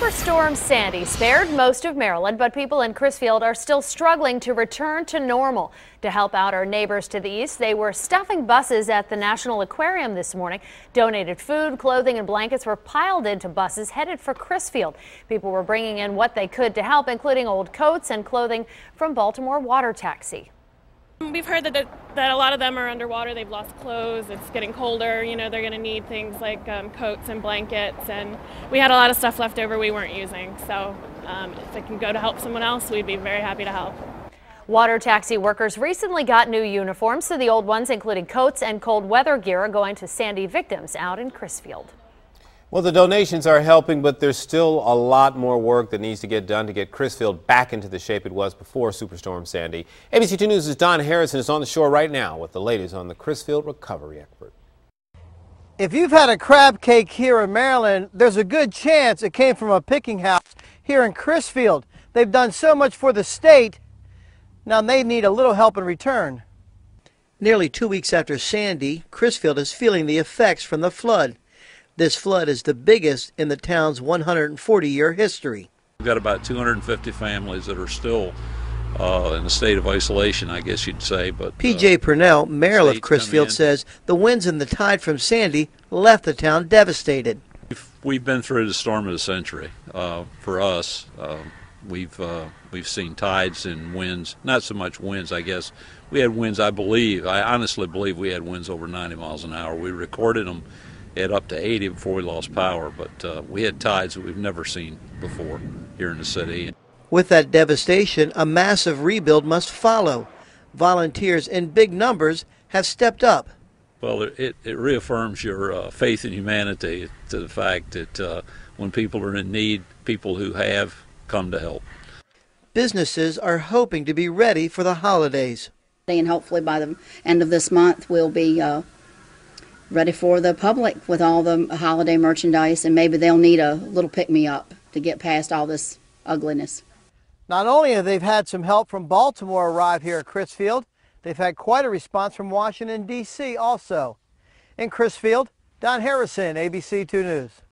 Superstorm Sandy spared most of Maryland, but people in Crisfield are still struggling to return to normal. To help out our neighbors to the east, they were stuffing buses at the National Aquarium this morning. Donated food, clothing, and blankets were piled into buses headed for Crisfield. People were bringing in what they could to help, including old coats and clothing from Baltimore Water Taxi. We've heard that a lot of them are underwater. They've lost clothes. It's getting colder. You know, they're going to need things like coats and blankets. And we had a lot of stuff left over we weren't using. So if it can go to help someone else, we'd be very happy to help. Water taxi workers recently got new uniforms, so the old ones, including coats and cold weather gear, are going to Sandy victims out in Crisfield. Well, the donations are helping, but there's still a lot more work that needs to get done to get Crisfield back into the shape it was before Superstorm Sandy. ABC 2 News' Don Harrison is on the shore right now with the latest on the Crisfield recovery effort. If you've had a crab cake here in Maryland, there's a good chance it came from a picking house here in Crisfield. They've done so much for the state, now they need a little help in return. Nearly 2 weeks after Sandy, Crisfield is feeling the effects from the flood. This flood is the biggest in the town's 140-year history. We've got about 250 families that are still in a state of isolation, I guess you'd say. But P.J. Purnell, mayor of Crisfield, says the winds and the tide from Sandy left the town devastated. We've been through the storm of the century. For us, we've seen tides and winds, not so much winds, I guess. We had winds, I honestly believe we had winds over 90 miles an hour. We recorded them at up to 80 before we lost power, but we had tides that we've never seen before here in the city. With that devastation, a massive rebuild must follow. Volunteers in big numbers have stepped up. Well, it reaffirms your faith in humanity to the fact that when people are in need, people who have come to help. Businesses are hoping to be ready for the holidays. And hopefully by the end of this month we'll be ready for the public with all the holiday merchandise, and maybe they'll need a little pick-me-up to get past all this ugliness. Not only have they had some help from Baltimore arrive here at Crisfield, they've had quite a response from Washington, D.C. also. In Crisfield, Don Harrison, ABC 2 News.